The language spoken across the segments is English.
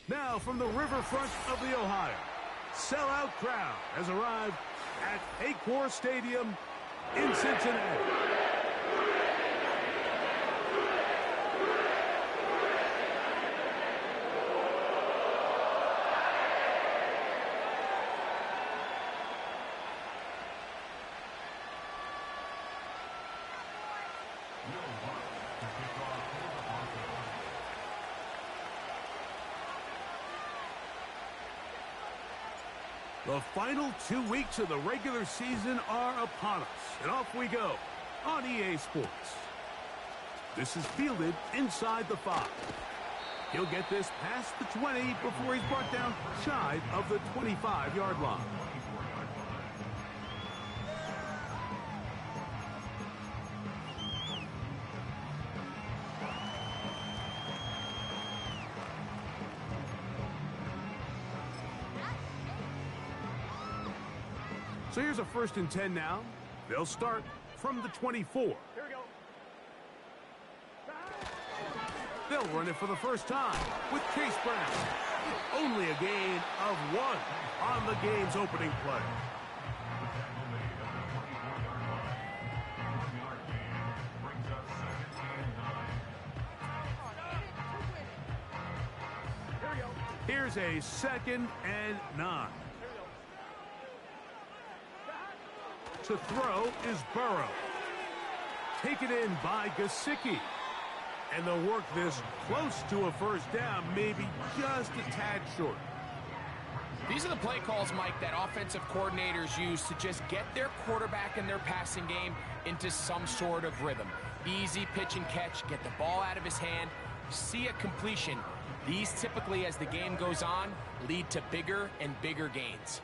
Now from the riverfront of the Ohio, sellout crowd has arrived at Paycor Stadium in Cincinnati. The final 2 weeks of the regular season are upon us, and off we go on EA Sports. This is fielded inside the 5. He'll get this past the 20 before he's brought down shy of the 25-yard line. So here's a 1st and 10 now. They'll start from the 24. Here we go. They'll run it for the first time with Chase Brown. Only a gain of 1 on the game's opening play. Here's a 2nd and 9. To throw is Burrow. Taken in by Gesicki. And they'll work this close to a 1st down, maybe just a tad short. These are the play calls, Mike, that offensive coordinators use to just get their quarterback and their passing game into some sort of rhythm. Easy pitch and catch, get the ball out of his hand, see a completion. These typically, as the game goes on, lead to bigger and bigger gains.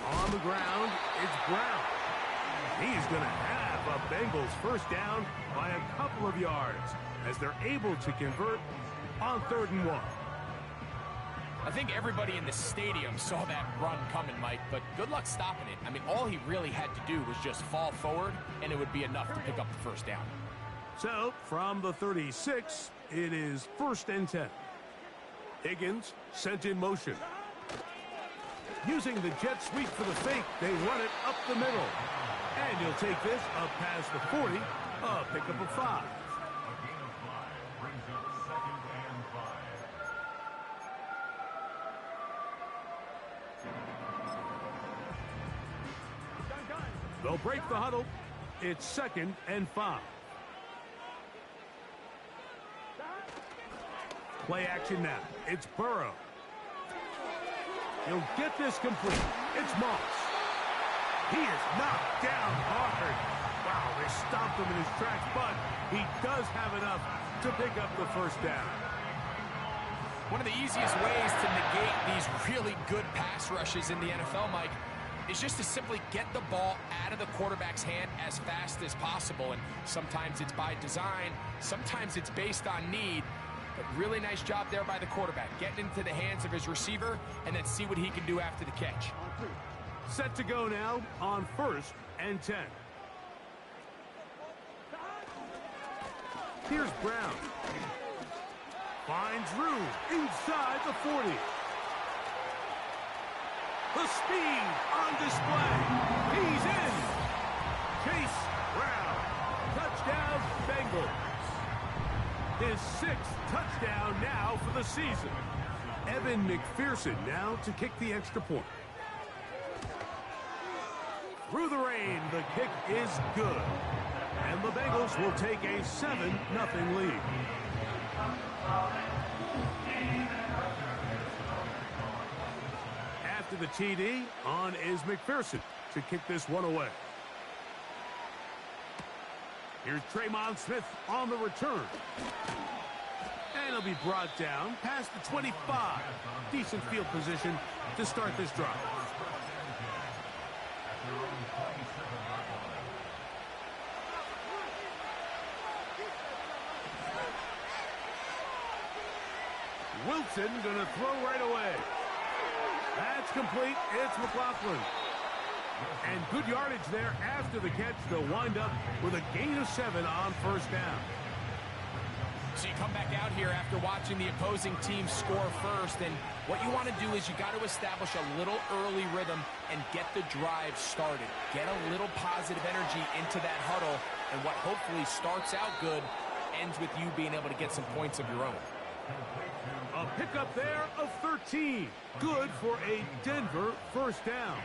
On the ground, it's Brown. He's going to have a Bengals 1st down by a couple of yards as they're able to convert on 3rd and 1. I think everybody in the stadium saw that run coming, Mike, but good luck stopping it. I mean, all he really had to do was just fall forward, and it would be enough to pick up the 1st down. So, from the 36, it is 1st and 10. Higgins sent in motion. Using the jet sweep for the fake, they run it up the middle. And he'll take this up past the 40, a pickup of 5. They'll break the huddle. It's 2nd and 5. Play action now. It's Burrow. He'll get this complete. It's Moss. He is knocked down hard. Wow, they stopped him in his tracks, but he does have enough to pick up the 1st down. One of the easiest ways to negate these really good pass rushes in the NFL, Mike, is just to simply get the ball out of the quarterback's hand as fast as possible. And sometimes it's by design, sometimes it's based on need. But really nice job there by the quarterback, getting into the hands of his receiver and then see what he can do after the catch. Set to go now on 1st and 10. Here's Brown. Finds room inside the 40. The speed on display. He's in. Chase Brown. Touchdown, Bengals. His 6th touchdown now for the season. Evan McPherson now to kick the extra point. Through the rain, the kick is good. And the Bengals will take a 7-0 lead. After the TD, on is McPherson to kick this one away. Here's Tremon Smith on the return. And he'll be brought down past the 25. Decent field position to start this drive. Wilson going to throw right away. That's complete. It's McLaughlin. And good yardage there after the catch. They'll wind up with a gain of 7 on 1st down. So you come back out here after watching the opposing team score first, and what you want to do is you got to establish a little early rhythm and get the drive started. Get a little positive energy into that huddle, and what hopefully starts out good ends with you being able to get some points of your own. A pickup there of 13. Good for a Denver first down.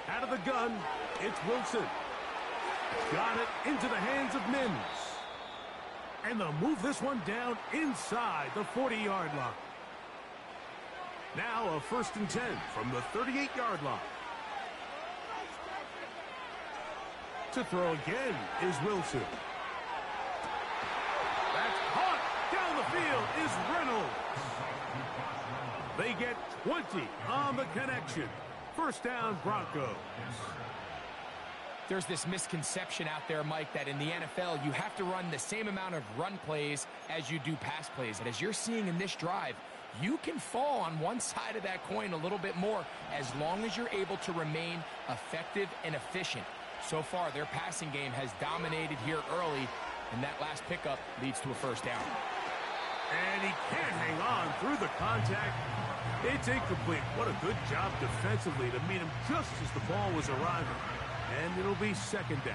Out of the gun, it's Wilson. Got it into the hands of Mims. And they'll move this one down inside the 40-yard line. Now a 1st and 10 from the 38-yard line. To throw again is Wilson. That's caught. Down the field is Reynolds. They get 20 on the connection. First down, Broncos. There's this misconception out there, Mike, that in the NFL, you have to run the same amount of run plays as you do pass plays. And as you're seeing in this drive, you can fall on one side of that coin a little bit more as long as you're able to remain effective and efficient. So far, their passing game has dominated here early, and that last pickup leads to a first down. And he can't hang on through the contact. It's incomplete. What a good job defensively to meet him just as the ball was arriving. And it'll be second down.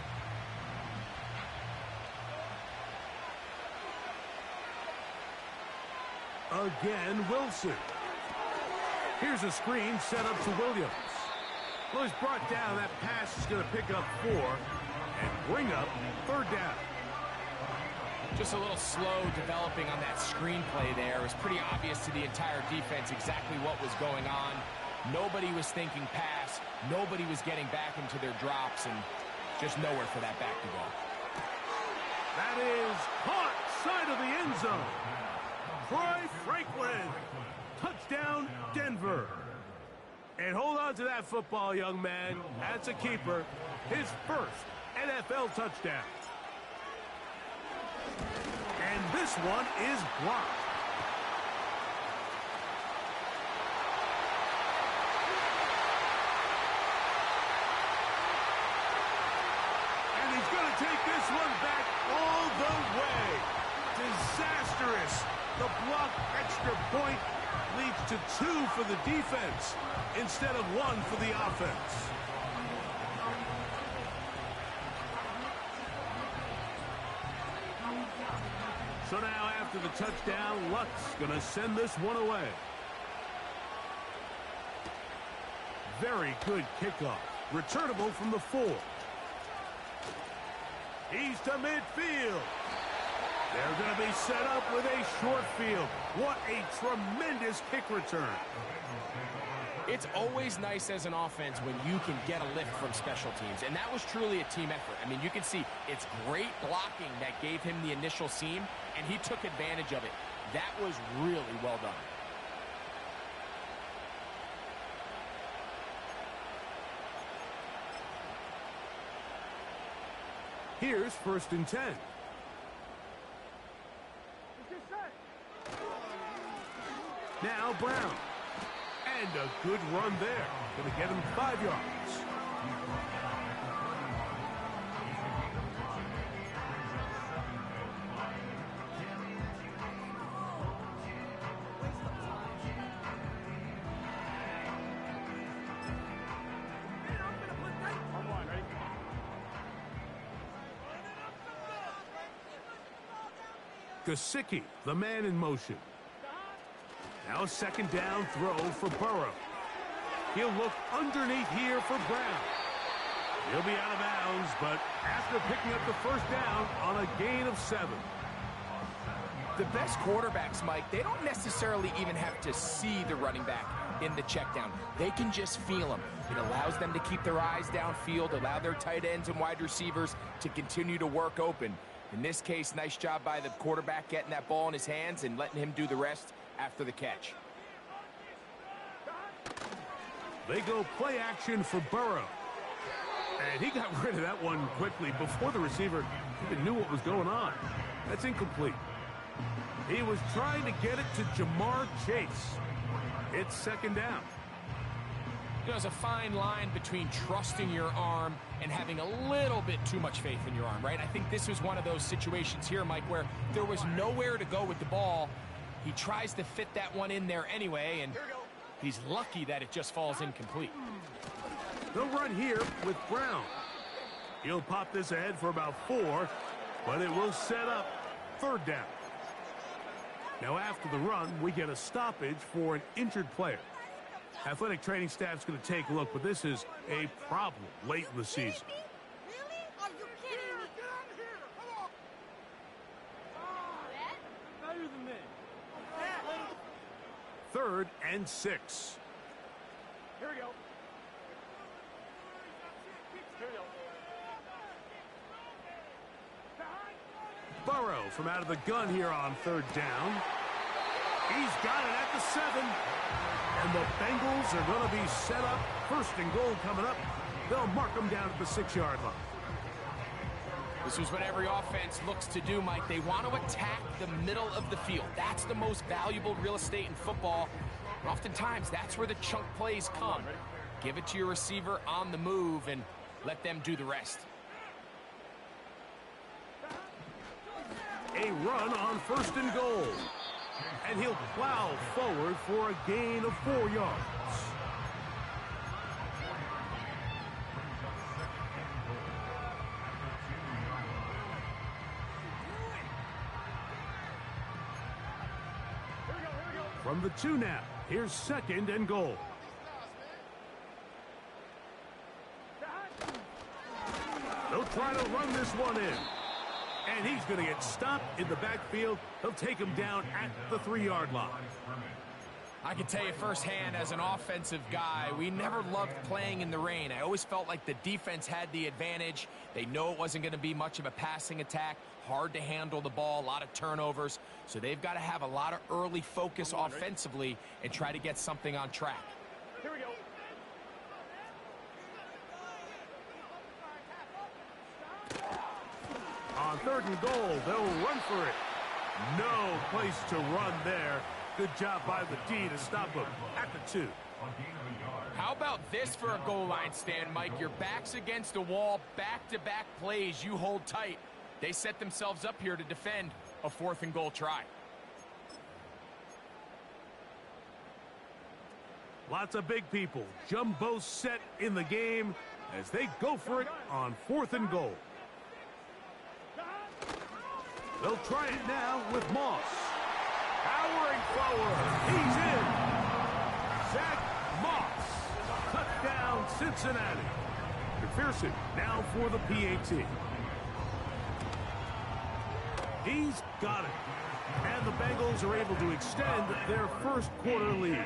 Again, Wilson. Here's a screen set up to Williams. Well, he's brought down. That pass is going to pick up 4 and bring up third down. Just a little slow developing on that screenplay there. It was pretty obvious to the entire defense exactly what was going on. Nobody was thinking pass. Nobody was getting back into their drops, and just nowhere for that back to go. That is caught side of the end zone. Troy Franklin. Touchdown, Denver. And hold on to that football, young man. That's a keeper. His first NFL touchdown. And this one is blocked. And he's going to take this one back all the way. Disastrous. The blocked extra point leads to 2 for the defense instead of 1 for the offense. So now after the touchdown, Luck's going to send this one away. Very good kickoff. Returnable from the 4. He's to midfield. They're going to be set up with a short field. What a tremendous kick return. It's always nice as an offense when you can get a lift from special teams, and that was truly a team effort. I mean, you can see it's great blocking that gave him the initial seam, and he took advantage of it. That was really well done. Here's 1st and 10. Now Brown. And a good run there. Going to get him 5 yards. Gesicki, the man in motion. Now a 2nd down throw for Burrow. He'll look underneath here for Brown. He'll be out of bounds, but after picking up the 1st down on a gain of 7. The best quarterbacks, Mike, they don't necessarily even have to see the running back in the check down. They can just feel him. It allows them to keep their eyes downfield, allow their tight ends and wide receivers to continue to work open. In this case, nice job by the quarterback getting that ball in his hands and letting him do the rest after the catch. They go play action for Burrow. And he got rid of that one quickly before the receiver even knew what was going on. That's incomplete. He was trying to get it to Jamar Chase. It's 2nd down. There's a fine line between trusting your arm and having a little bit too much faith in your arm, right? I think this was one of those situations here, Mike, where there was nowhere to go with the ball. He tries to fit that one in there anyway, and he's lucky that it just falls incomplete. They'll run here with Brown. He'll pop this ahead for about 4, but it will set up 3rd down. Now after the run, we get a stoppage for an injured player. Athletic training staff's going to take a look, but this is a problem late in the season. Really? Are you kidding me? Better than me. 3rd and 6. Here we go. Here we go. Burrow from out of the gun here on 3rd down. He's got it at the 7. And the Bengals are going to be set up. 1st and goal coming up. They'll mark them down at the 6-yard line. This is what every offense looks to do, Mike. They want to attack the middle of the field. That's the most valuable real estate in football. And oftentimes, that's where the chunk plays come. Give it to your receiver on the move and let them do the rest. A run on 1st and goal. And he'll plow forward for a gain of 4 yards. From the 2 now, here's 2nd and goal. They'll try to run this one in. And he's going to get stopped in the backfield. He'll take him down at the 3-yard line. I can tell you firsthand, as an offensive guy, we never loved playing in the rain. I always felt like the defense had the advantage. They know it wasn't going to be much of a passing attack, hard to handle the ball, a lot of turnovers. So they've got to have a lot of early focus offensively and try to get something on track. Here we go. On 3rd and goal, they'll run for it. No place to run there. Good job by the D to stop him at the 2. How about this for a goal line stand, Mike? Your back's against the wall, back-to-back plays, you hold tight. They set themselves up here to defend a 4th and goal try. Lots of big people. Jumbo set in the game as they go for it on 4th and goal. They'll try it now with Moss. Powering forward. He's in. Zach Moss. Touchdown, Cincinnati. McPherson now for the PAT. He's got it. And the Bengals are able to extend their 1st quarter lead.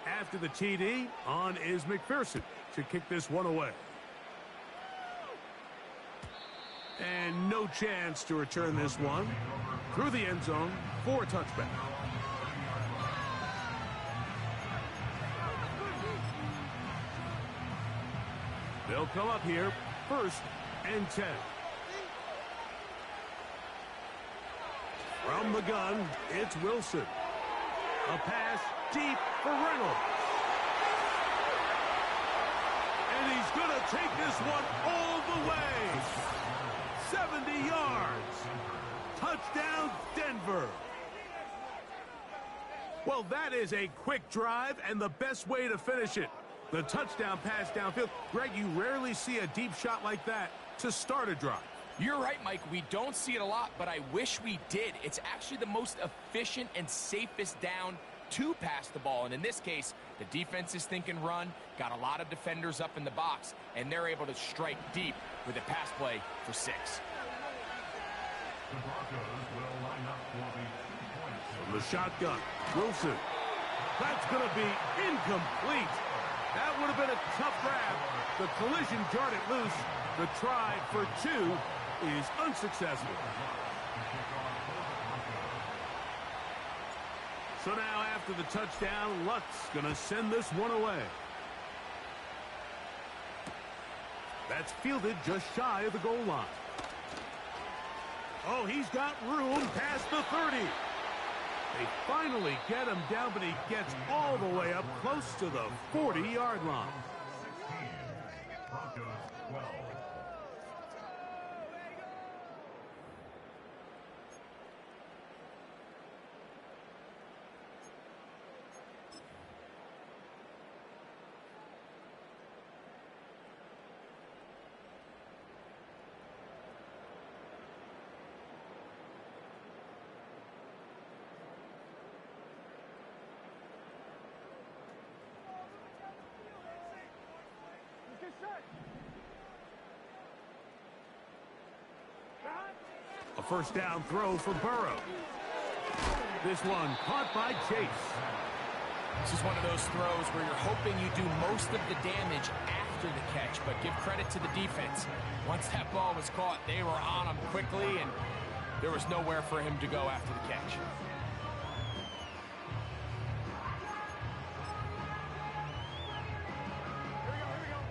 After the TD, on is McPherson to kick this one away. And no chance to return this one through the end zone for a touchback. They'll come up here 1st and 10. From the gun, it's Wilson. A pass deep for Reynolds. And he's going to take this one all the way. 70 yards. Touchdown, Denver. Well, that is a quick drive and the best way to finish it. The touchdown pass downfield. Greg, you rarely see a deep shot like that to start a drive. You're right, Mike. We don't see it a lot, but I wish we did. It's actually the most efficient and safest down to pass the ball. And in this case, the defense is thinking run, got a lot of defenders up in the box, and they're able to strike deep with a pass play for 6. From the shotgun, Wilson. That's going to be incomplete. That would have been a tough grab. The collision jarred it loose. The try for 2 is unsuccessful. So now after the touchdown, Luck's going to send this one away. That's fielded just shy of the goal line. Oh, he's got room past the 30. They finally get him down, but he gets all the way up close to the 40-yard line. A first down throw for Burrow. This one caught by Chase. This is one of those throws where you're hoping you do most of the damage after the catch, but give credit to the defense. Once that ball was caught, they were on him quickly, and there was nowhere for him to go after the catch.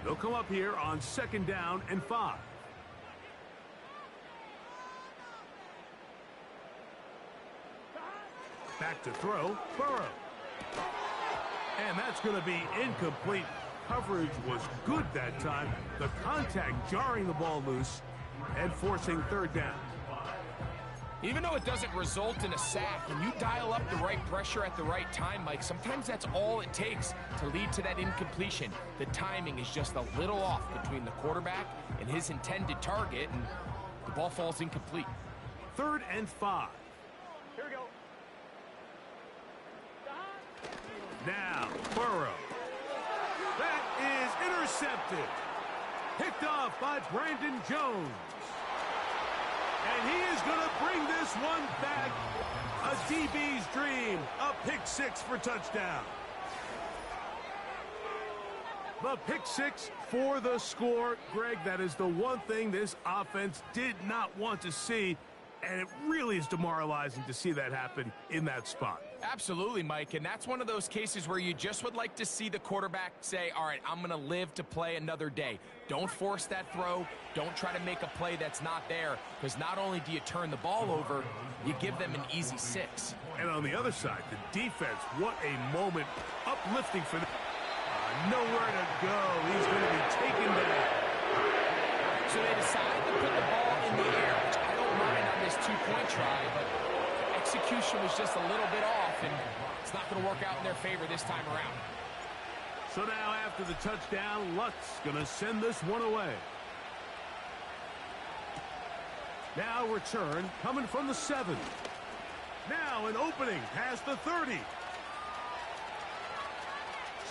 They'll come up here on 2nd down and 5. Back to throw, Burrow. And that's going to be incomplete. Coverage was good that time. The contact jarring the ball loose and forcing 3rd down. Even though it doesn't result in a sack, when you dial up the right pressure at the right time, Mike, sometimes that's all it takes to lead to that incompletion. The timing is just a little off between the quarterback and his intended target, and the ball falls incomplete. 3rd and 5. Here we go. Now, Burrow. That is intercepted. Picked off by Brandon Jones. And he is going to bring this one back. A DB's dream. A pick 6 for touchdown. The pick 6 for the score. Greg, that is the one thing this offense did not want to see. And it really is demoralizing to see that happen in that spot. Absolutely, Mike, and that's one of those cases where you just would like to see the quarterback say, all right, I'm going to live to play another day. Don't force that throw. Don't try to make a play that's not there, because not only do you turn the ball over, you give them an easy 6. And on the other side, the defense, what a moment, uplifting for them. Nowhere to go. He's going to be taken down. So they decide to put the ball in the air, which I don't mind on this 2-point try, but execution was just a little bit off, and it's not going to work out in their favor this time around. So now after the touchdown, Luck's going to send this one away. Now return coming from the 7. Now an opening past the 30.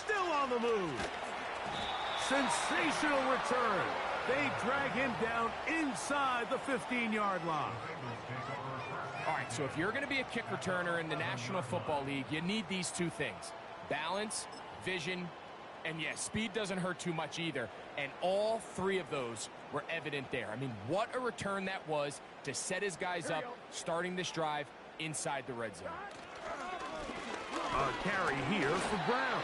Still on the move. Sensational return. They drag him down inside the 15-yard line. All right, so if you're going to be a kick returner in the National Football League, you need these 2 things. Balance, vision, and yes, speed doesn't hurt too much either. And all 3 of those were evident there. I mean, what a return that was to set his guys up, starting this drive inside the red zone. A carry here for Brown.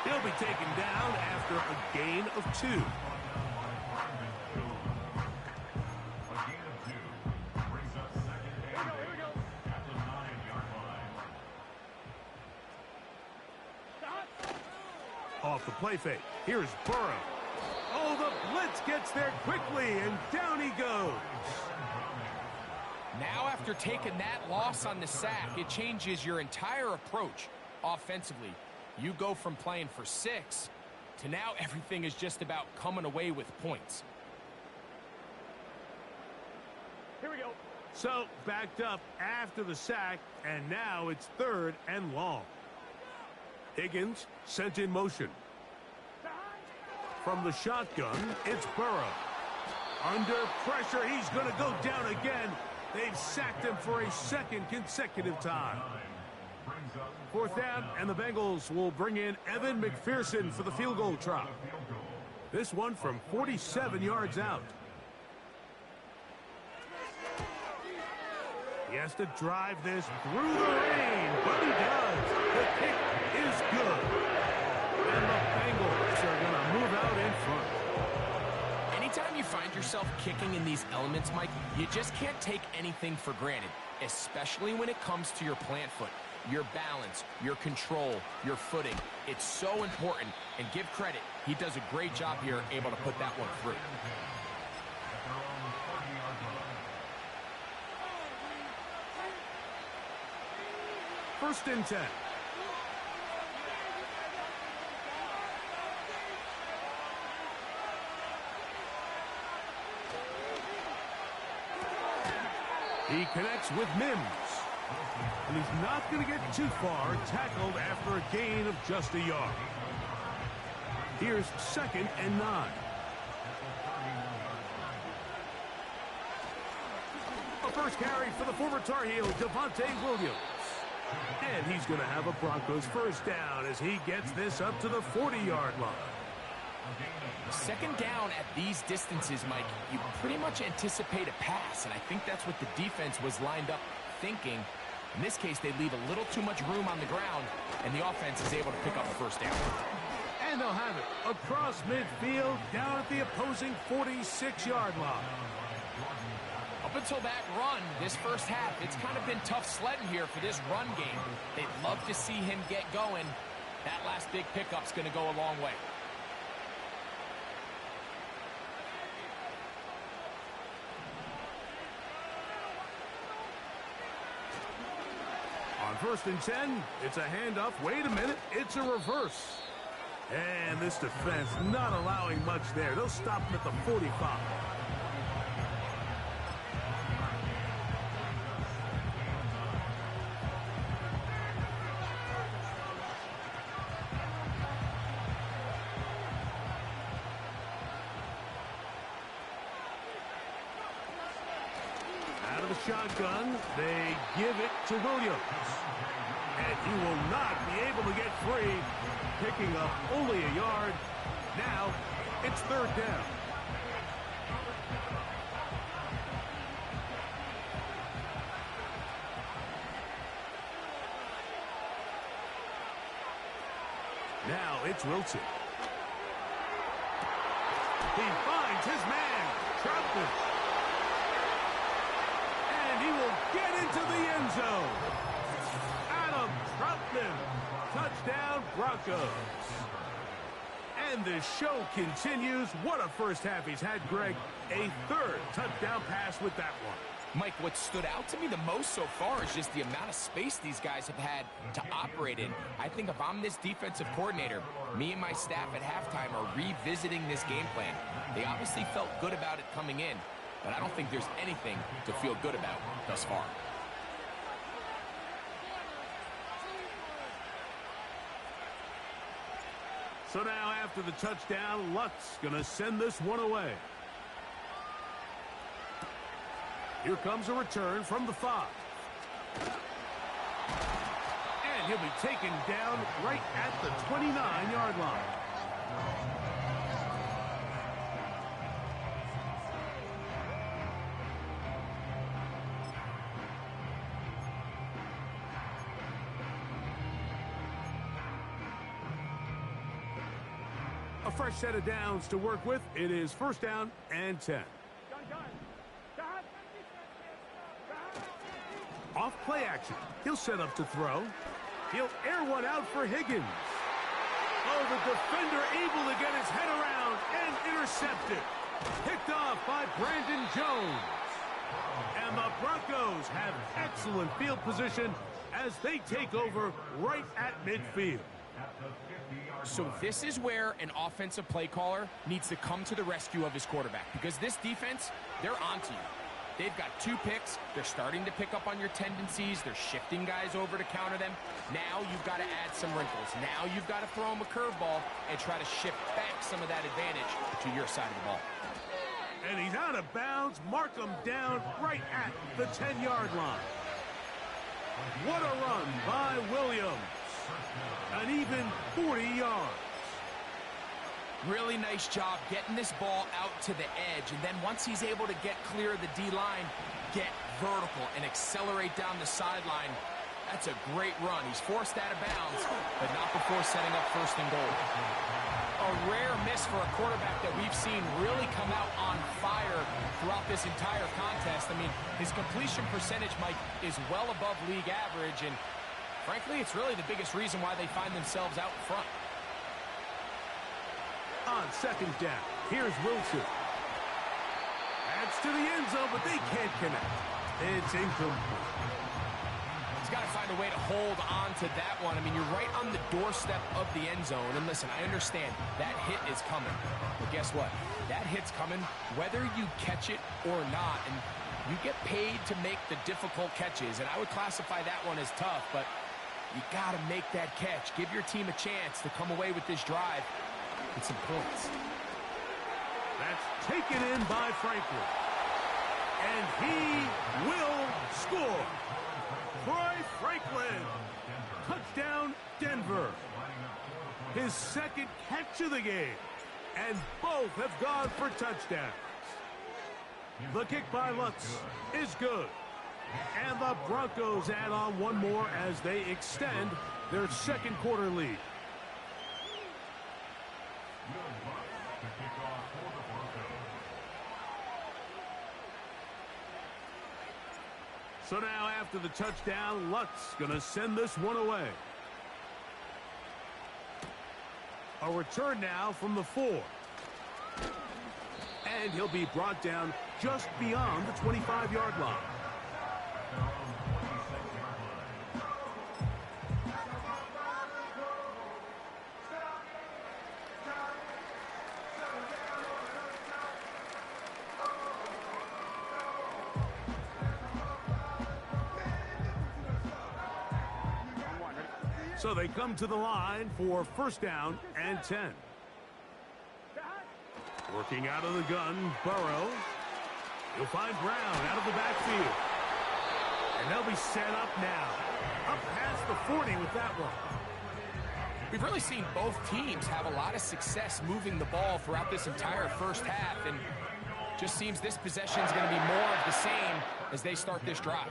He'll be taken down after a gain of 2. Off the play fake. Here's Burrow. Oh, the blitz gets there quickly, and down he goes. Now, after taking that loss on the sack, it changes your entire approach offensively. You go from playing for 6 to now everything is just about coming away with points. Here we go. So, backed up after the sack, and now it's 3rd and long. Higgins sent in motion. From the shotgun, it's Burrow. Under pressure, he's going to go down again. They've sacked him for a 2nd consecutive time. 4th down, and the Bengals will bring in Evan McPherson for the field goal try. This one from 47 yards out. He has to drive this through the rain, but he does. The kick is good. And the Bengals are going to move out in front. anytime you find yourself kicking in these elements, Mike, you just can't take anything for granted, especially when it comes to your plant foot. Your balance, your control, your footing. It's so important, and give credit. He does a great job here, able to put that one through. First and 10. He connects with Mims. And he's not going to get too far, tackled after a gain of just a yard. Here's 2nd and 9. A first carry for the former Tar Heel, Devontae Williams. And he's going to have a Broncos first down as he gets this up to the 40-yard line. Second down at these distances, Mike, you pretty much anticipate a pass, and I think that's what the defense was lined up thinking. In this case, they leave a little too much room on the ground, and the offense is able to pick up a first down. And they'll have it across midfield, down at the opposing 46-yard line. Up until that run, this first half, it's kind of been tough sledding here for this run game. They'd love to see him get going. That last big pickup's going to go a long way. On 1st and 10, it's a handoff. Wait a minute, it's a reverse. And this defense not allowing much there. They'll stop him at the 45. Out of the shotgun, they give it to Williams. And he will not be able to get free, picking up only a yard. Now, it's 3rd down. Now, it's Wilson. He finds his man, Troutman. And he will get into the end zone. Troutman, touchdown Broncos. And the show continues. What a first half he's had, Greg. A 3rd touchdown pass with that one. Mike, what stood out to me the most so far is just the amount of space these guys have had to operate in. I think if I'm this defensive coordinator, me and my staff at halftime are revisiting this game plan. They obviously felt good about it coming in, but I don't think there's anything to feel good about thus far. So now after the touchdown, Luck's going to send this one away. Here comes a return from the 5. And he'll be taken down right at the 29-yard line. A fresh set of downs to work with. It is 1st down and 10. Off play action. He'll set up to throw. He'll air one out for Higgins. Oh, the defender able to get his head around and intercepted. Picked off by Brandon Jones. And the Broncos have excellent field position as they take over right at midfield. So this is where an offensive play caller needs to come to the rescue of his quarterback, because this defense, they're onto you. They've got 2 picks. They're starting to pick up on your tendencies. They're shifting guys over to counter them. Now you've got to add some wrinkles. Now you've got to throw them a curveball and try to shift back some of that advantage to your side of the ball. And he's out of bounds. Mark him down right at the 10-yard line. What a run by Williams. An even 40 yards. Really nice job getting this ball out to the edge, and then once he's able to get clear of the D-line, get vertical and accelerate down the sideline. That's a great run. He's forced out of bounds, but not before setting up 1st and goal. a rare miss for a quarterback that we've seen really come out on fire throughout this entire contest. I mean, his completion percentage, Mike, is well above league average, and frankly, it's really the biggest reason why they find themselves out in front. On second down, here's Wilson. Adds to the end zone, but they can't connect. It's incomplete. He's got to find a way to hold on to that one. I mean, you're right on the doorstep of the end zone. And listen, I understand that hit is coming. But guess what? That hit's coming whether you catch it or not. And you get paid to make the difficult catches. And I would classify that one as tough, but you got to make that catch. Give your team a chance to come away with this drive with some points. That's taken in by Franklin. And he will score. Troy Franklin. Touchdown, Denver. His second catch of the game. And both have gone for touchdowns. The kick by Lutz is good. And the Broncos add on one more as they extend their second quarter lead. So now after the touchdown, Lutz gonna send this one away. A return now from the 4. And he'll be brought down just beyond the 25-yard line. So they come to the line for first down and 10. Working out of the gun, Burrow. He'll find Brown out of the backfield. And they'll be set up now. Up past the 40 with that one. We've really seen both teams have a lot of success moving the ball throughout this entire first half. And just seems this possession is going to be more of the same as they start this drive.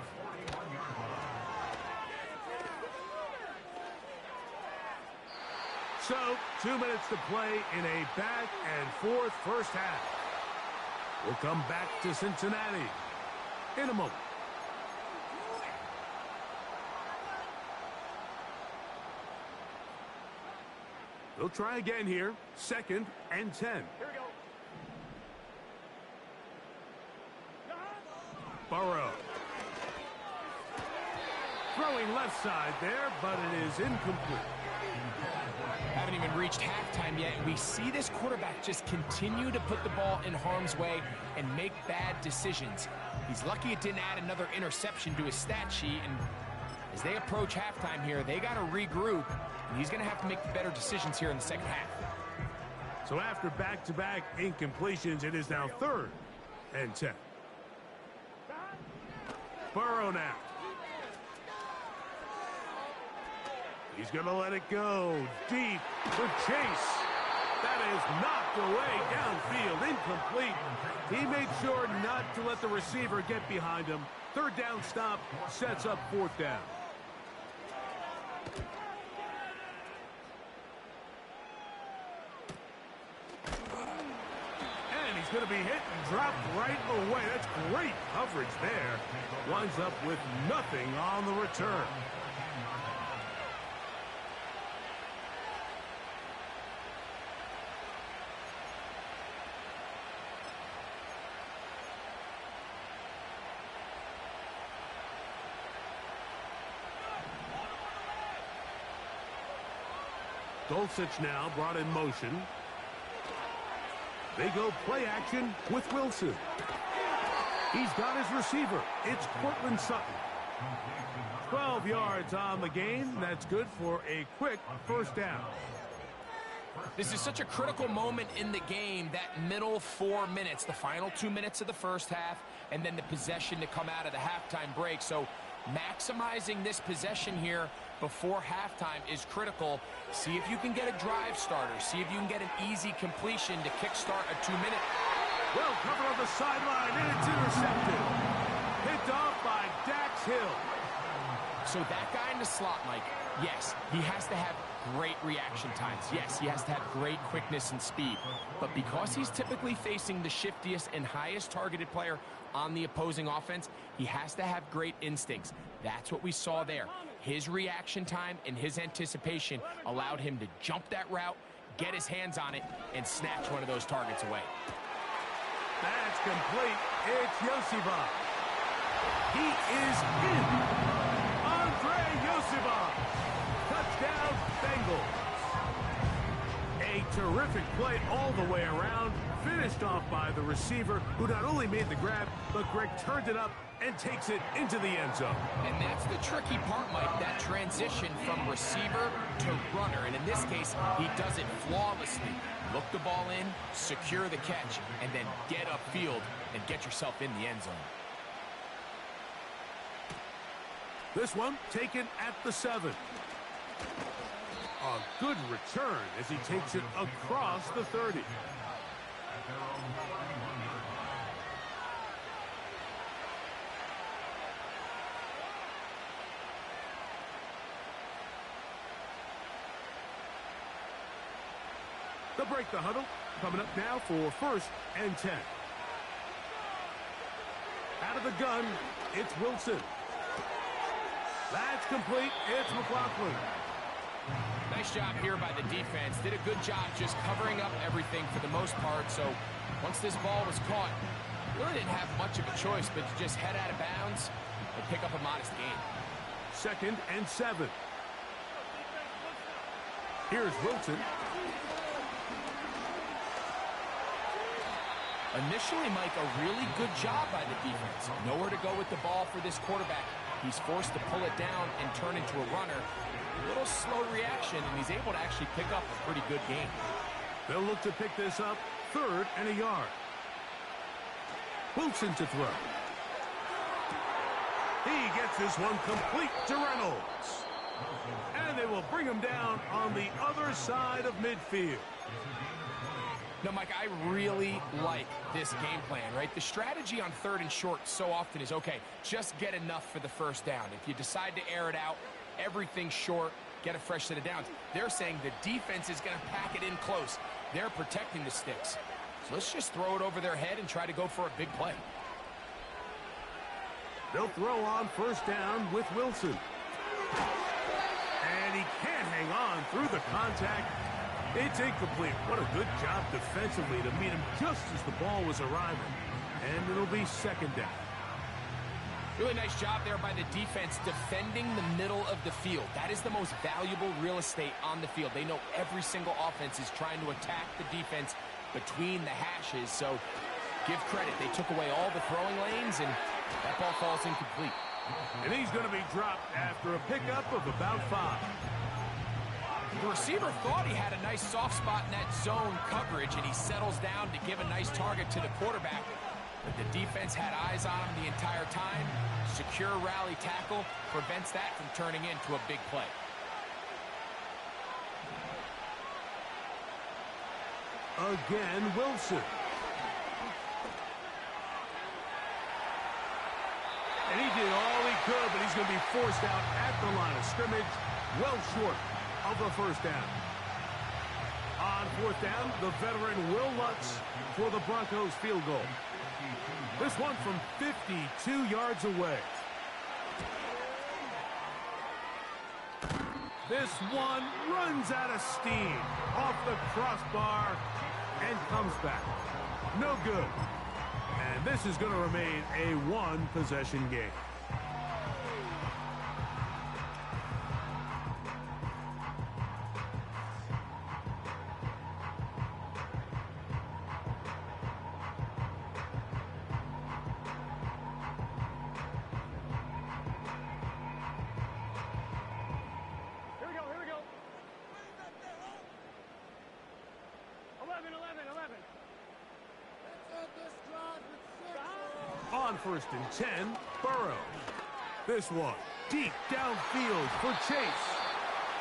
So, 2 minutes to play in a back-and-forth first half. We'll come back to Cincinnati in a moment. They'll try again here. Second and 10. Here we go. Burrow. Throwing left side there, but it is incomplete. Haven't even reached halftime yet. We see this quarterback just continue to put the ball in harm's way and make bad decisions. He's lucky it didn't add another interception to his stat sheet. And as they approach halftime here, they got to regroup. And he's going to have to make better decisions here in the second half. So after back-to-back incompletions, it is now third and 10. Burrow now. He's going to let it go deep for Chase. That is knocked away downfield, incomplete. He made sure not to let the receiver get behind him. Third down stop sets up fourth down. And he's going to be hit and dropped right away. That's great coverage there. Winds up with nothing on the return. Dulcich now brought in motion. They go play action with Wilson. He's got his receiver. It's Cortland Sutton. 12 yards on the game. That's good for a quick first down. This is such a critical moment in the game, that middle 4 minutes, the final 2 minutes of the first half, and then the possession to come out of the halftime break. So maximizing this possession here before halftime is critical. See if you can get a drive starter. See if you can get an easy completion to kickstart a 2-minute. Well covered on the sideline, and it's intercepted. Picked off by Dax Hill. So that guy in the slot, Mike, yes, he has to have great reaction times. Yes, he has to have great quickness and speed. But because he's typically facing the shiftiest and highest targeted player on the opposing offense, he has to have great instincts. That's what we saw there. His reaction time and his anticipation allowed him to jump that route, get his hands on it, and snatch one of those targets away. That's complete. It's Yosibov. He is in. Andre Yosibov. Touchdown, Bengals. A terrific play all the way around. Finished off by the receiver, who not only made the grab, but Greg turned it up and takes it into the end zone. And that's the tricky part, Mike, that transition from receiver to runner. And in this case, he does it flawlessly. Look the ball in, secure the catch, and then get upfield and get yourself in the end zone. This one taken at the 7. A good return as he takes it across the 30. They'll break the huddle. Coming up now for 1st and 10. Out of the gun, it's Wilson. That's complete. It's McLaughlin. Nice job here by the defense. Did a good job just covering up everything for the most part. So once this ball was caught, really didn't have much of a choice but to just head out of bounds and pick up a modest gain. 2nd and 7. Here's Wilson. Initially, Mike, a really good job by the defense. Nowhere to go with the ball for this quarterback. He's forced to pull it down and turn into a runner. A little slow reaction, and he's able to actually pick up a pretty good gain. They'll look to pick this up 3rd and a yard. Wilson to throw. He gets this one complete to Reynolds. And they will bring him down on the other side of midfield. No, Mike, I really like this game plan, right? The strategy on 3rd and short so often is, okay, just get enough for the 1st down. If you decide to air it out, everything short, get a fresh set of downs. They're saying the defense is going to pack it in close. They're protecting the sticks. So let's just throw it over their head and try to go for a big play. They'll throw on 1st down with Wilson. And he can't hang on through the contact. It's incomplete. What a good job defensively to meet him just as the ball was arriving. And it'll be 2nd down. Really nice job there by the defense defending the middle of the field. That is the most valuable real estate on the field. They know every single offense is trying to attack the defense between the hashes. So give credit. They took away all the throwing lanes, and that ball falls incomplete. And he's going to be dropped after a pickup of about 5. The receiver thought he had a nice soft spot in that zone coverage, and he settles down to give a nice target to the quarterback. But the defense had eyes on him the entire time. Secure rally tackle prevents that from turning into a big play. Again, Wilson. And he did all he could, but he's going to be forced out at the line of scrimmage, well short of the 1st down. On 4th down, the veteran Will Lutz for the Broncos field goal. This one from 52 yards away. This one runs out of steam off the crossbar and comes back. No good. And this is going to remain a 1-possession game. Here we go. 11. On 1st and 10, Burrow. This one, deep downfield for Chase.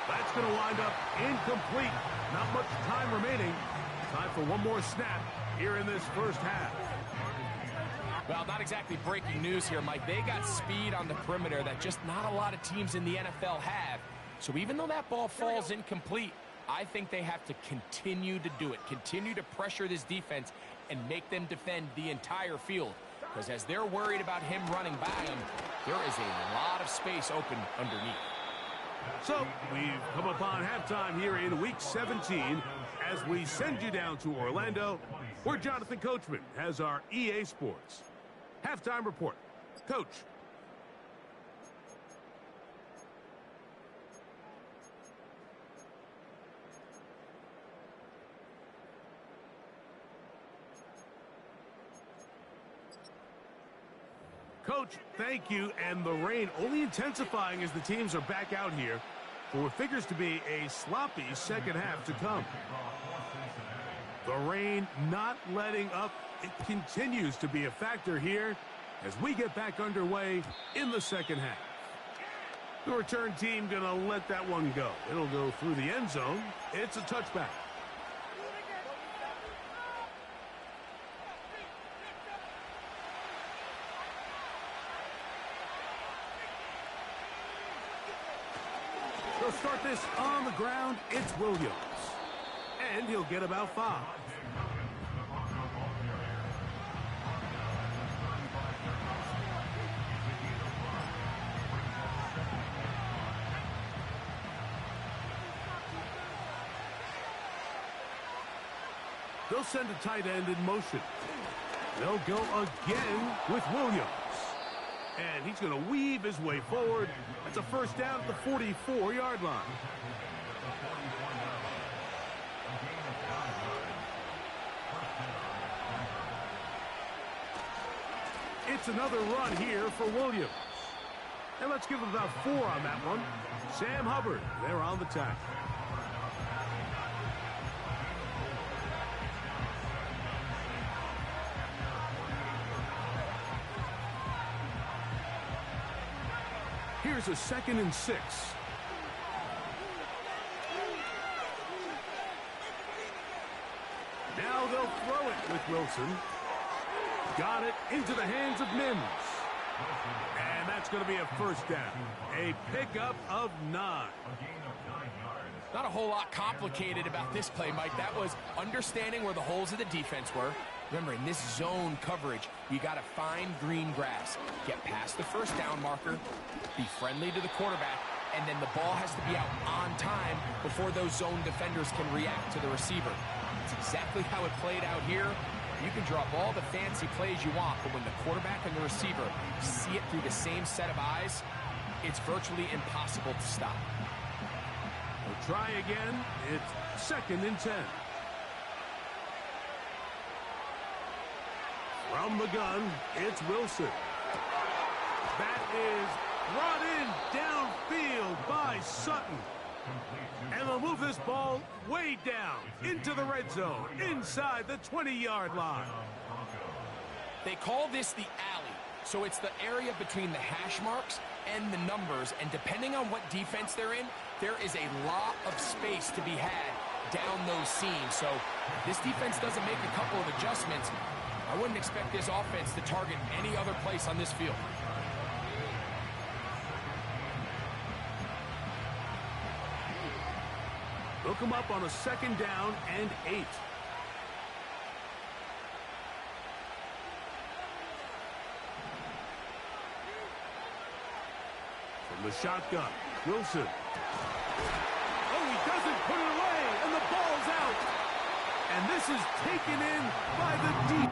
That's going to wind up incomplete. Not much time remaining. Time for one more snap here in this 1st half. Well, not exactly breaking news here, Mike. They got speed on the perimeter that just not a lot of teams in the NFL have. So even though that ball falls incomplete, I think they have to continue to do it, continue to pressure this defense and make them defend the entire field. Because as they're worried about him running by them, there is a lot of space open underneath. So we've come upon halftime here in Week 17 as we send you down to Orlando, where Jonathan Coachman has our EA Sports halftime report. Coach. Coach, thank you, and the rain only intensifying as the teams are back out here for what figures to be a sloppy second half to come. The rain not letting up. It continues to be a factor here as we get back underway in the second half. The return team going to let that one go. It'll go through the end zone. It's a touchback. They'll start this on the ground. It's Williams. And he'll get about 5. They'll send a tight end in motion. They'll go again with Williams. And he's going to weave his way forward. That's a first down at the 44-yard line. It's another run here for Williams. And let's give him about 4 on that one. Sam Hubbard, they're on the tackle. Here's a 2nd and 6. Now they'll throw it with Wilson. Got it into the hands of Mims. And that's going to be a first down. A pickup of 9. Not a whole lot complicated about this play, Mike. That was understanding where the holes of the defense were. Remember, in this zone coverage, you got to find green grass. Get past the first down marker, be friendly to the quarterback, and then the ball has to be out on time before those zone defenders can react to the receiver. It's exactly how it played out here. You can draw up all the fancy plays you want, but when the quarterback and the receiver see it through the same set of eyes, it's virtually impossible to stop. We'll try again. It's 2nd and 10. From the gun, it's Wilson. That is brought in downfield by Sutton. And they'll move this ball way down into the red zone, inside the 20-yard line. They call this the alley, so it's the area between the hash marks and the numbers, and depending on what defense they're in, there is a lot of space to be had down those seams. So if this defense doesn't make a couple of adjustments, I wouldn't expect this offense to target any other place on this field. They'll come up on a 2nd down and 8. From the shotgun, Wilson. Oh, he doesn't put it away, and the ball's out. And this is taken in by the deep.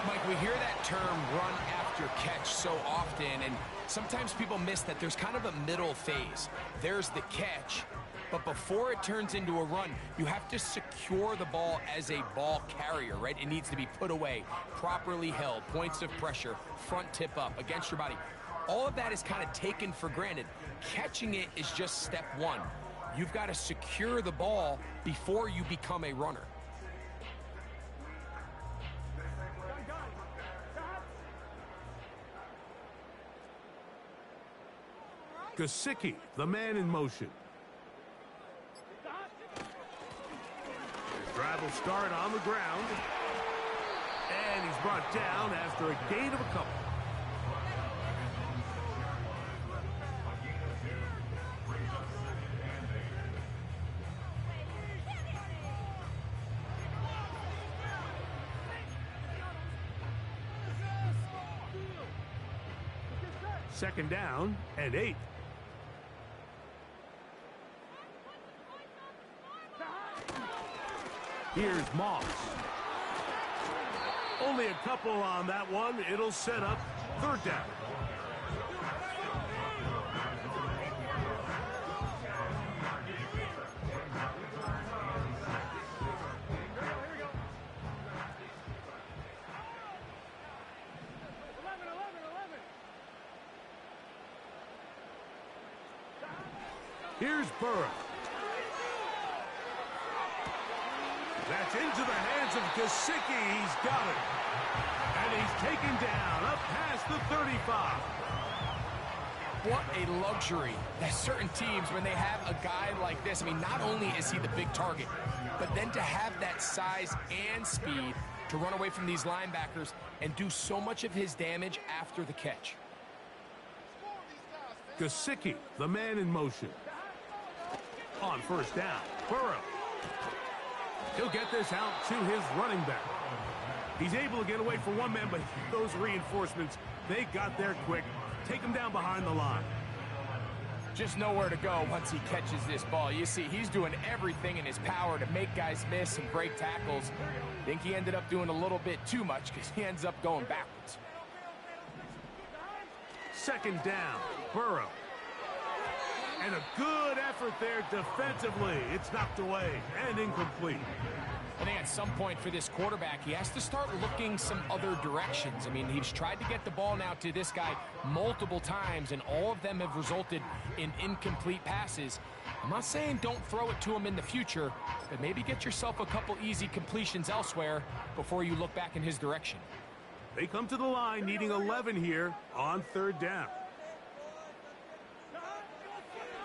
Mike, we hear that term run after after catch so often, and sometimes people miss that there's kind of a middle phase. There's the catch, but before it turns into a run, you have to secure the ball as a ball carrier, right? It needs to be put away, properly held, points of pressure, front tip up against your body. All of that is kind of taken for granted. Catching it is just step one. You've got to secure the ball before you become a runner. Gesicki, the man in motion. His drive will start on the ground. And he's brought down after a gain of a couple. Second down and 8. Here's Moss. Only a couple on that one. It'll set up third down. Here's Burrow. That's into the hands of Gesicki. He's got it. And he's taken down up past the 35. What a luxury that certain teams, when they have a guy like this, I mean, not only is he the big target, but then to have that size and speed to run away from these linebackers and do so much of his damage after the catch. Gesicki, the man in motion. On first down, Burrow. He'll get this out to his running back. He's able to get away from one man, but those reinforcements, they got there quick. Take him down behind the line. Just nowhere to go once he catches this ball. You see, he's doing everything in his power to make guys miss and break tackles. I think he ended up doing a little bit too much because he ends up going backwards. Second down, Burrow. And a good effort there defensively. It's knocked away and incomplete. I think at some point for this quarterback, he has to start looking some other directions. I mean, he's tried to get the ball now to this guy multiple times, and all of them have resulted in incomplete passes. I'm not saying don't throw it to him in the future, but maybe get yourself a couple easy completions elsewhere before you look back in his direction. They come to the line needing 11 here on third down.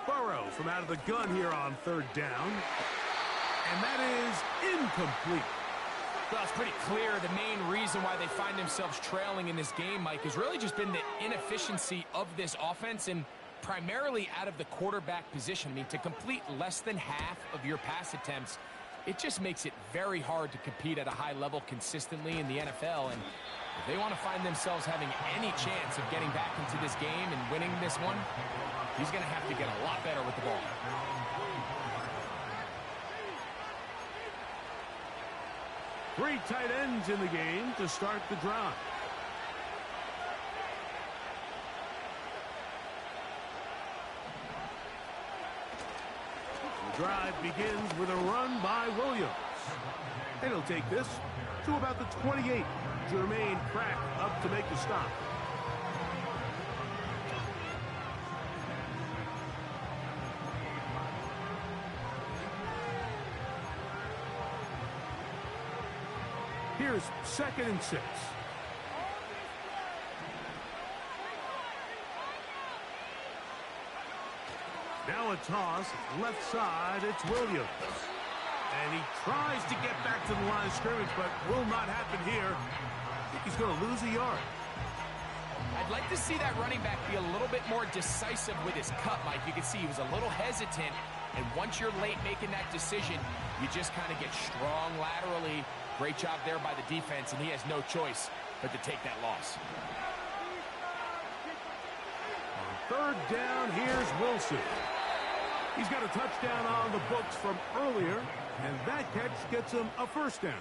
Burrow from out of the gun here on third down. And that is incomplete. Well, it's pretty clear the main reason why they find themselves trailing in this game, Mike, has really just been the inefficiency of this offense and primarily out of the quarterback position. I mean, to complete less than half of your pass attempts, it just makes it very hard to compete at a high level consistently in the NFL. And if they want to find themselves having any chance of getting back into this game and winning this one, he's going to have to get a lot better with the ball. Three tight ends in the game to start the drive. The drive begins with a run by Williams. And he'll take this to about the 28. Jermaine Pratt up to make the stop. Here's second and 6. Now a toss, left side, it's Williams. And he tries to get back to the line of scrimmage, but will not happen here. I think he's going to lose a yard. I'd like to see that running back be a little bit more decisive with his cut, Mike. You can see he was a little hesitant, and once you're late making that decision, you just kind of get strong laterally. Great job there by the defense, and he has no choice but to take that loss. On third down, here's Wilson. He's got a touchdown on the books from earlier. And that catch gets him a first down.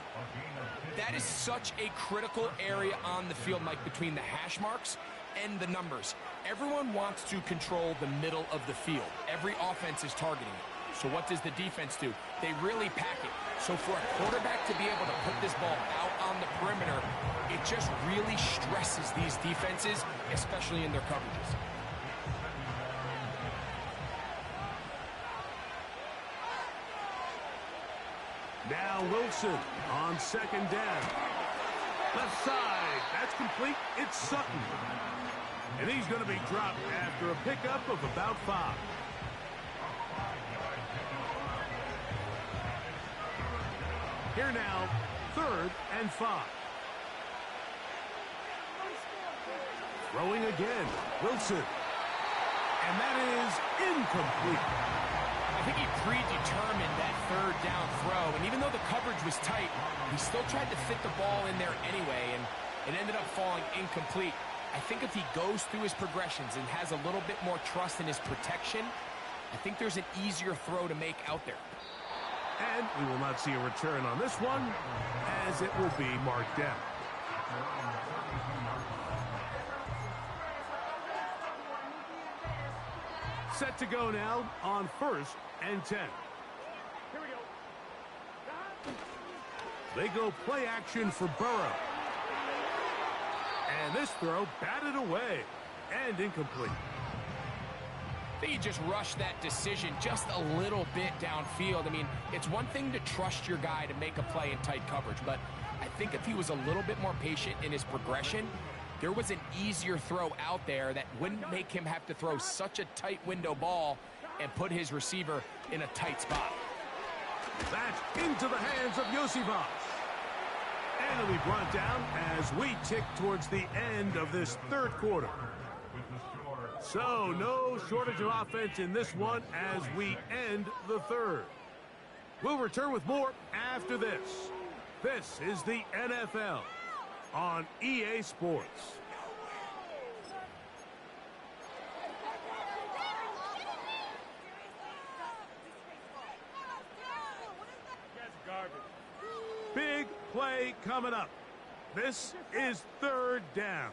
That is such a critical area on the field, Mike, between the hash marks and the numbers. Everyone wants to control the middle of the field. Every offense is targeting it. So what does the defense do? They really pack it. So for a quarterback to be able to put this ball out on the perimeter, it just really stresses these defenses, especially in their coverages. Now Wilson on second down. Left side. That's complete. It's Sutton. And he's going to be dropped after a pickup of about 5. Here now, 3rd and 5. Throwing again. Wilson. And that is incomplete. I think he predetermined that 3rd down throw, and even though the coverage was tight, he still tried to fit the ball in there anyway, and it ended up falling incomplete. I think if he goes through his progressions and has a little bit more trust in his protection, I think there's an easier throw to make out there. And we will not see a return on this one, as it will be marked down. Set to go now on 1st and 10. Here we go. They go play action for Burrow. And this throw batted away and incomplete. I think he just rushed that decision just a little bit downfield. I mean, it's one thing to trust your guy to make a play in tight coverage, but I think if he was a little bit more patient in his progression, there was an easier throw out there that wouldn't make him have to throw such a tight window ball and put his receiver in a tight spot. That's into the hands of Yosivas. And it'll be brought down as we tick towards the end of this 3rd quarter. So no shortage of offense in this one as we end the 3rd. We'll return with more after this. This is the NFL on EA Sports. Big play coming up. This is 3rd down.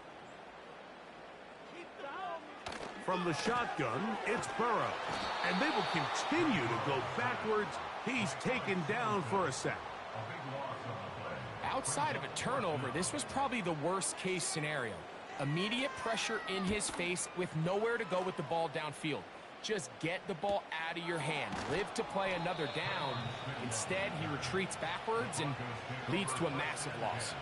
From the shotgun, it's Burrow. And they will continue to go backwards. He's taken down for a sack. Outside of a turnover, this was probably the worst case scenario. Immediate pressure in his face with nowhere to go with the ball downfield. Just get the ball out of your hand. Live to play another down. Instead, he retreats backwards and leads to a massive loss.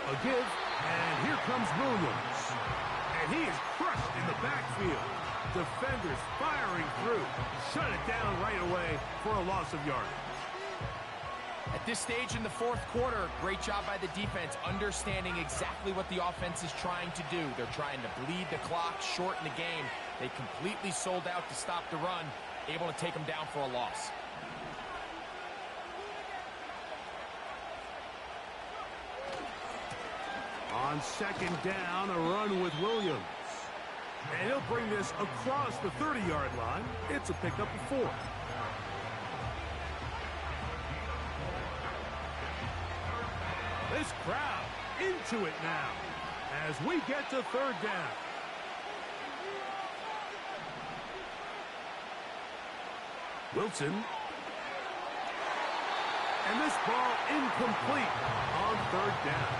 A give, and here comes Williams. And he is crushed in the backfield. Defenders firing through. Shut it down right away for a loss of yardage. At this stage in the 4th quarter, great job by the defense, understanding exactly what the offense is trying to do. They're trying to bleed the clock, shorten the game. They completely sold out to stop the run, able to take them down for a loss. On 2nd down, a run with Williams. And he'll bring this across the 30-yard line. It's a pickup of 4. This crowd into it now as we get to 3rd down. Wilson. And this ball incomplete on 3rd down.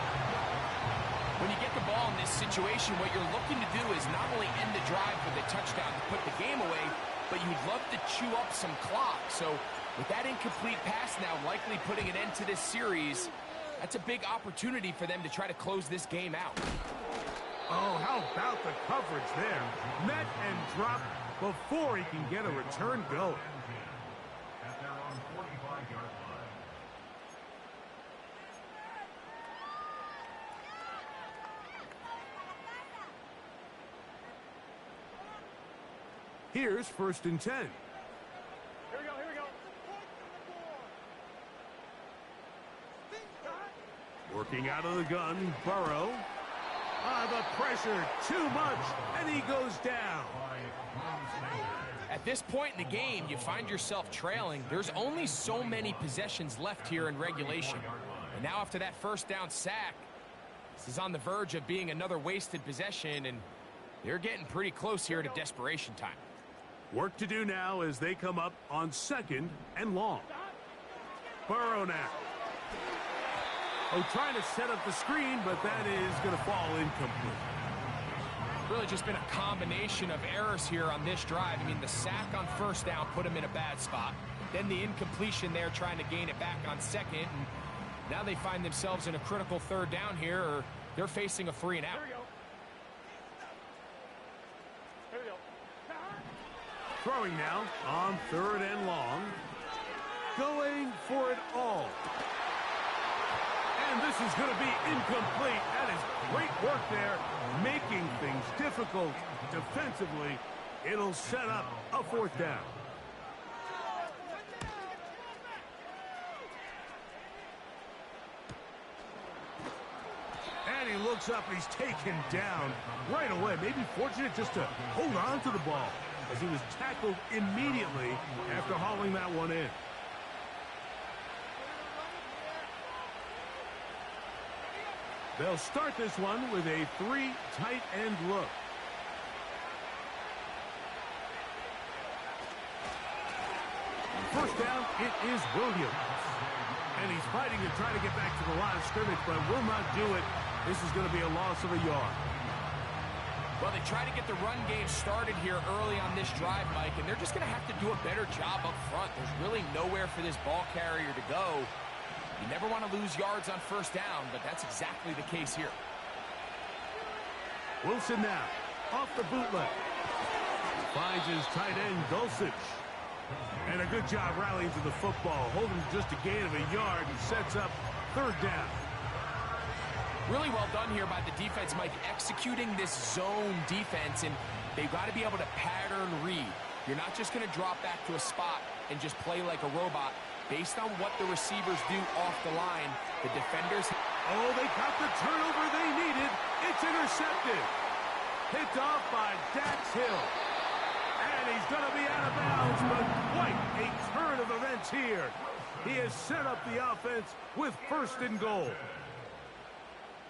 When you get the ball in this situation, what you're looking to do is not only end the drive with a touchdown to put the game away, but you'd love to chew up some clock. So with that incomplete pass now likely putting an end to this series, that's a big opportunity for them to try to close this game out. Oh, how about the coverage there? Met and dropped before he can get a return going. Here's 1st and 10. Here we go, here we go. Working out of the gun, Burrow. The pressure, too much, and he goes down. At this point in the game, you find yourself trailing. There's only so many possessions left here in regulation. And now after that first down sack, this is on the verge of being another wasted possession, and they're getting pretty close here to desperation time. Work to do now as they come up on 2nd and long. Burrow now. Trying to set up the screen, but that is going to fall incomplete. Really just been a combination of errors here on this drive. I mean, the sack on first down put him in a bad spot. Then the incompletion there trying to gain it back on 2nd. And now they find themselves in a critical 3rd down here, or they're facing a 3 and out. Here we go. Throwing now on 3rd and long. Going for it all. And this is going to be incomplete. That is great work there, making things difficult defensively. It'll set up a 4th down. And he looks up, and he's taken down right away. Maybe fortunate just to hold on to the ball, as he was tackled immediately after hauling that one in. They'll start this one with a 3 tight end look. First down, it is Williams. And he's fighting to try to get back to the line of scrimmage, but will not do it. This is going to be a loss of a yard. Well, they try to get the run game started here early on this drive, Mike, and they're just going to have to do a better job up front. There's really nowhere for this ball carrier to go. You never want to lose yards on first down, but that's exactly the case here. Wilson now, off the bootleg. Finds his tight end, Dulcich. And a good job rallying to the football, holding just a gain of a yard and sets up 3rd down. Really well done here by the defense, Mike, executing this zone defense, and they've got to be able to pattern read. You're not just going to drop back to a spot and just play like a robot. Based on what the receivers do off the line, the defenders... Oh, they got the turnover they needed. It's intercepted. Picked off by Dax Hill. And he's going to be out of bounds, but quite a turn of events here. He has set up the offense with 1st and goal.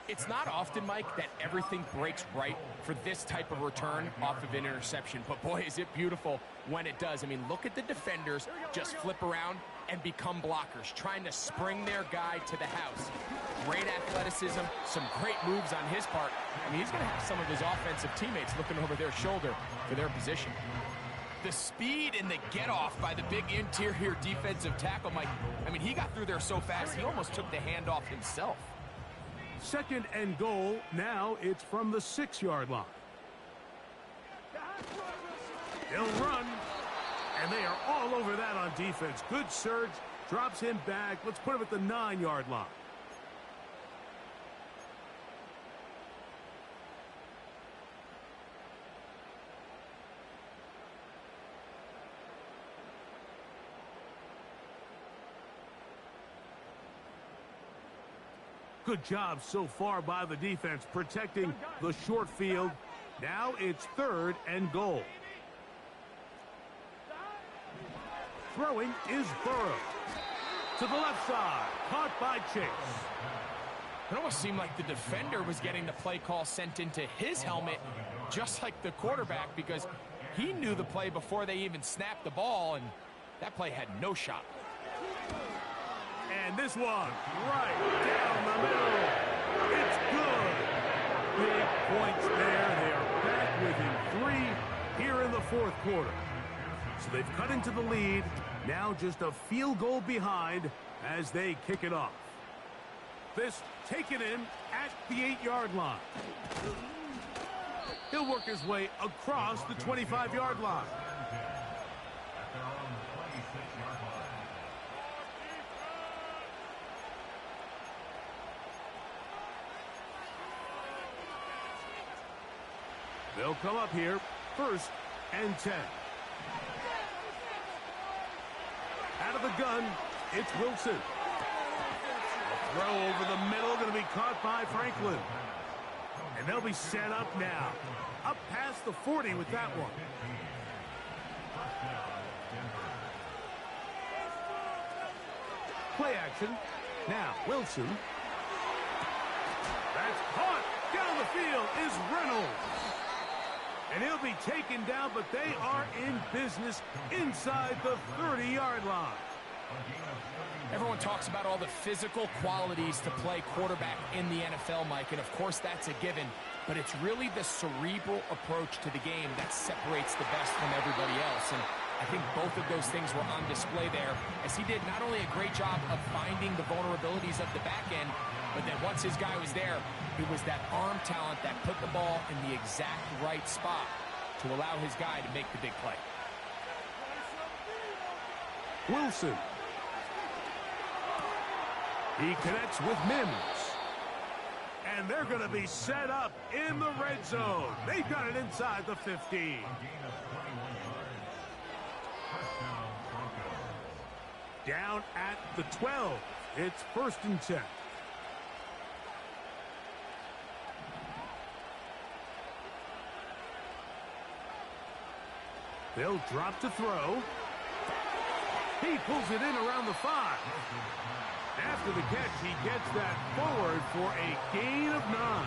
It's not often, Mike, that everything breaks right for this type of return off of an interception. But, boy, is it beautiful when it does. I mean, look at the defenders just flip around and become blockers, trying to spring their guy to the house. Great athleticism, some great moves on his part. I mean, he's going to have some of his offensive teammates looking over their shoulder for their position. The speed and the get-off by the big interior defensive tackle, Mike. I mean, he got through there so fast, he almost took the handoff himself. 2nd and goal. Now it's from the 6-yard line. They'll run, and they are all over that on defense. Good surge, drops him back. Let's put him at the 9-yard line. Good job so far by the defense protecting the short field. Now it's 3rd and goal. Throwing is Burrow. To the left side. Caught by Chase. It almost seemed like the defender was getting the play call sent into his helmet, just like the quarterback, because he knew the play before they even snapped the ball, and that play had no shot. And this one, right down the middle. It's good. Big points there. They are back within 3 here in the 4th quarter. So they've cut into the lead. Now just a field goal behind as they kick it off. This taken in at the 8-yard line. He'll work his way across the 25-yard line. They'll come up here, 1st and 10. Out of the gun, it's Wilson. Throw over the middle, going to be caught by Franklin. And they'll be set up now. Up past the 40 with that one. Play action. Now, Wilson. That's caught. Down the field is Reynolds. And he'll be taken down, but they are in business inside the 30-yard line. Everyone talks about all the physical qualities to play quarterback in the NFL, Mike, and of course that's a given, but it's really the cerebral approach to the game that separates the best from everybody else, and I think both of those things were on display there, as he did not only a great job of finding the vulnerabilities of the back end, but then once his guy was there, it was that arm talent that put the ball in the exact right spot to allow his guy to make the big play. Wilson. He connects with Mims. And they're going to be set up in the red zone. They've got it inside the 15. Down at the 12. It's 1st and 10. They'll drop to throw. He pulls it in around the 5. After the catch, he gets that forward for a gain of 9.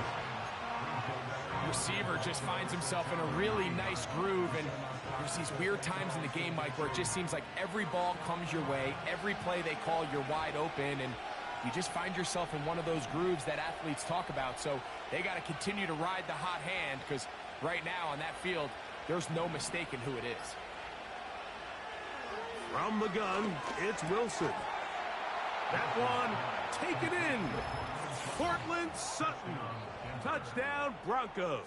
Receiver just finds himself in a really nice groove, and there's these weird times in the game, Mike, where it just seems like every ball comes your way, every play they call, you're wide open, and you just find yourself in one of those grooves that athletes talk about. So they got to continue to ride the hot hand, because right now on that field, there's no mistaking who it is. From the gun, it's Wilson. That one, taken in. Cortland Sutton. Touchdown, Broncos.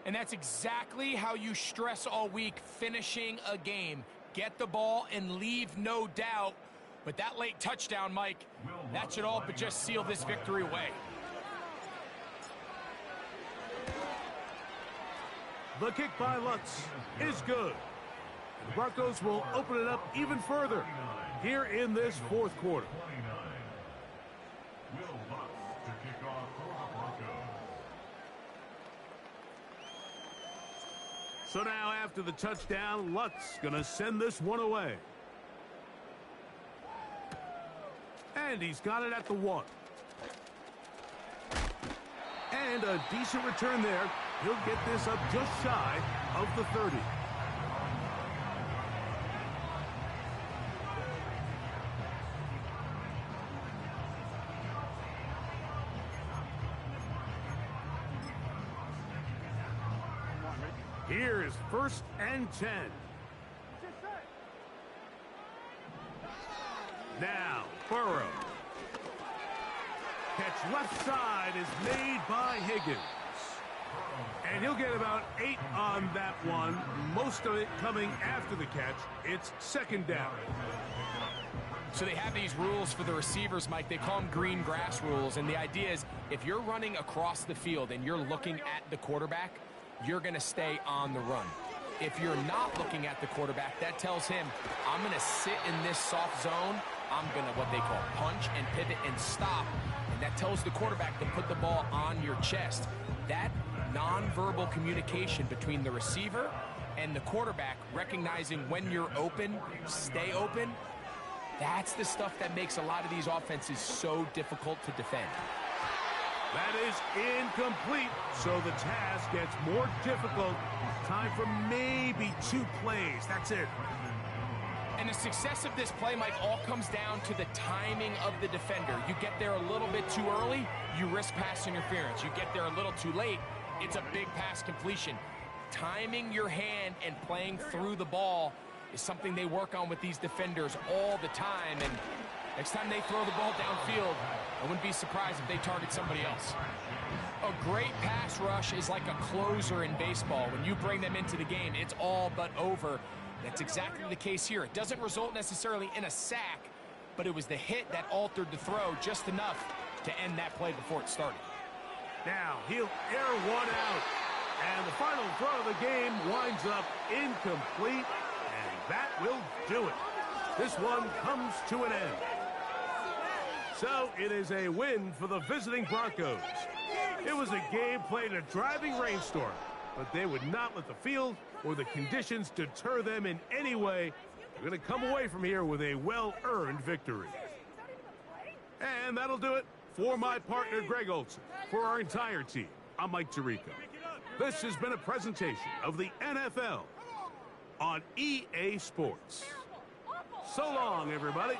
And that's exactly how you stress all week, finishing a game. Get the ball and leave no doubt. But that late touchdown, Mike, that should all but just seal this victory away. The kick by Lutz is good. The Broncos will open it up even further here in this 4th quarter. So now after the touchdown, Lutz going to send this one away. And he's got it at the 1. And a decent return there. He'll get this up just shy of the 30. Here is 1st and 10. Now, Burrow. Catch left side is made by Higgins. And he'll get about 8 on that one. Most of it coming after the catch. It's 2nd down. So they have these rules for the receivers, Mike. They call them green grass rules. And the idea is if you're running across the field and you're looking at the quarterback, you're going to stay on the run. If you're not looking at the quarterback, that tells him, I'm going to sit in this soft zone. I'm going to what they call punch and pivot and stop. And that tells the quarterback to put the ball on your chest. That nonverbal communication between the receiver and the quarterback, recognizing when you're open, stay open, that's the stuff that makes a lot of these offenses so difficult to defend. That is incomplete, so the task gets more difficult. Time for maybe 2 plays. That's it. And the success of this play, Mike, all comes down to the timing of the defender. You get there a little bit too early, you risk pass interference. You get there a little too late, it's a big pass completion. Timing your hand and playing through the ball is something they work on with these defenders all the time. And next time they throw the ball downfield, I wouldn't be surprised if they target somebody else. A great pass rush is like a closer in baseball. When you bring them into the game, it's all but over. That's exactly the case here. It doesn't result necessarily in a sack, but it was the hit that altered the throw just enough to end that play before it started. Now he'll air one out, and the final throw of the game winds up incomplete, and that will do it. This one comes to an end. So it is a win for the visiting Broncos. It was a game played in a driving rainstorm, but they would not let the field or the conditions deter them in any way. They're going to come away from here with a well-earned victory. And that'll do it for my partner, Greg Olson. For our entire team, I'm Mike Tirico. This has been a presentation of the NFL on EA Sports. So long, everybody.